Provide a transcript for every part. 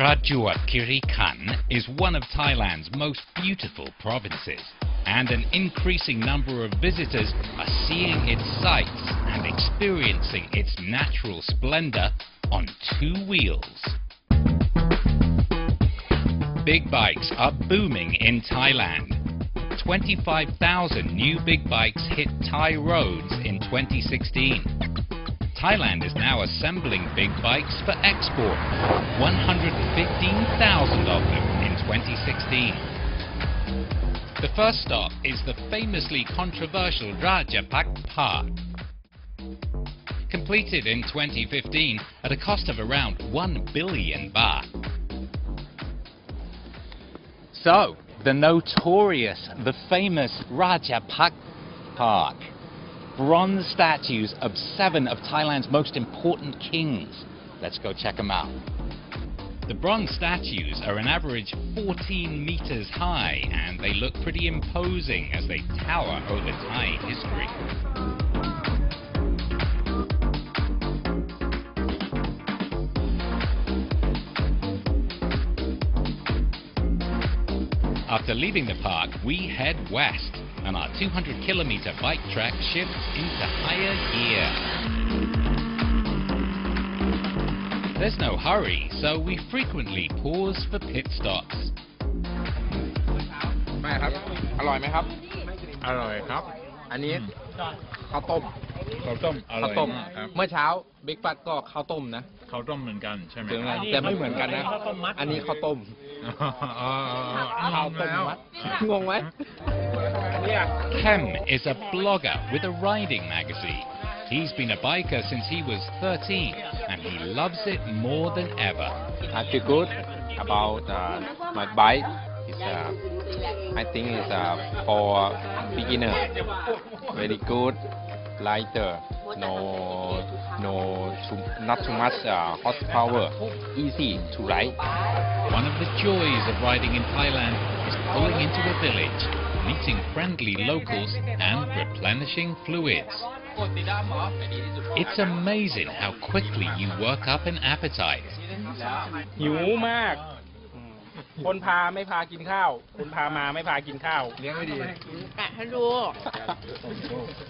Prachuap Khiri Khan is one of Thailand's most beautiful provinces, and an increasing number of visitors are seeing its sights and experiencing its natural splendor on two wheels. Big bikes are booming in Thailand. 25,000 new big bikes hit Thai roads in 2016. Thailand is now assembling big bikes for export, 115,000 of them in 2016. The first stop is the famously controversial Rajabhakti Park. Completed in 2015 at a cost of around 1 billion baht. So, the notorious, the famous Rajabhakti Park. Bronze statues of 7 of Thailand's most important kings. Let's go check them out. The bronze statues are an average 14 meters high, and they look pretty imposing as they tower over Thai history. After leaving the park, we head west, and our 200-kilometer bike track shifts into higher gear. There's no hurry, so we frequently pause for pit stops. ไม่ครับอร่อยไหมครับอร่อยครับอันนี้ข้าวต้มอร่อยครับเมื่อเช้าบิ๊กฟัดก็ข้าวต้มนะข้าวต้มเหมือนกันใช่ไหมแต่ไม่เหมือนกันนะอันนี้ข้าวต้มข้าวต้มมัดงงไหม Kem is a blogger with a riding magazine. He's been a biker since he was 13, and he loves it more than ever. I feel good about my bike. I think it's for beginner. Very good, lighter, not too much horsepower, easy to ride. One of the joys of riding in Thailand is pulling into a village, meeting friendly locals and replenishing fluids. It's amazing how quickly you work up an appetite. หิวมากคนพาไม่พากินข้าวคนพามาไม่พากินข้าวเลี้ยงไม่ดีแกะให้ดู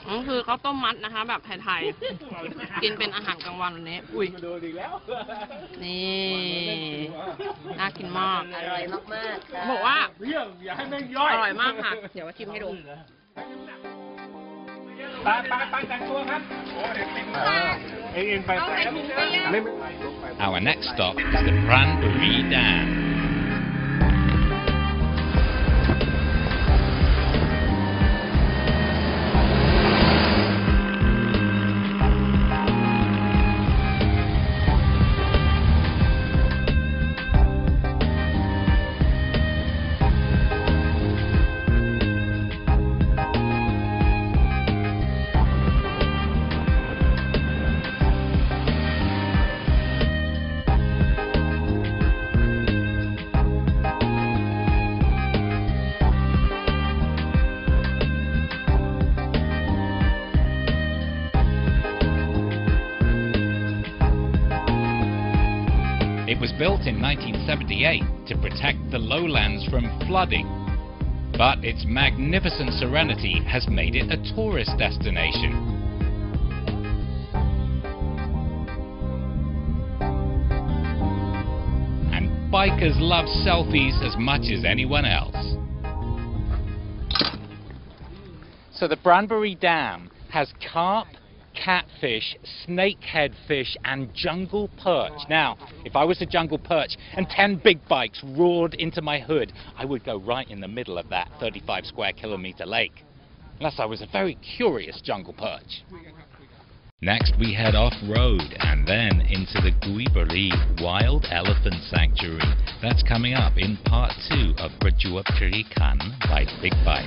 นั่นคือข้าวต้มมัดนะคะแบบไทยๆกินเป็นอาหารกลางวันวันนี้อุ้ยนี่น่ากินมากอร่อยมากๆบอกว่าอร่อยมากค่ะเดี๋ยวว่าชิมให้ดูไปแต่งตัวครับไป Our next stop is the Pranburi Dam. It was built in 1978 to protect the lowlands from flooding, but its magnificent serenity has made it a tourist destination. And bikers love selfies as much as anyone else. So the Pranburi Dam has carp, catfish, snakehead fish and jungle perch. Now, if I was a jungle perch and 10 big bikes roared into my hood, I would go right in the middle of that 35 square kilometer lake. Unless I was a very curious jungle perch. Next we head off-road and then into the Pranburi Wild Elephant Sanctuary. That's coming up in part 2 of Prachuap Khiri Khan by Big Bike.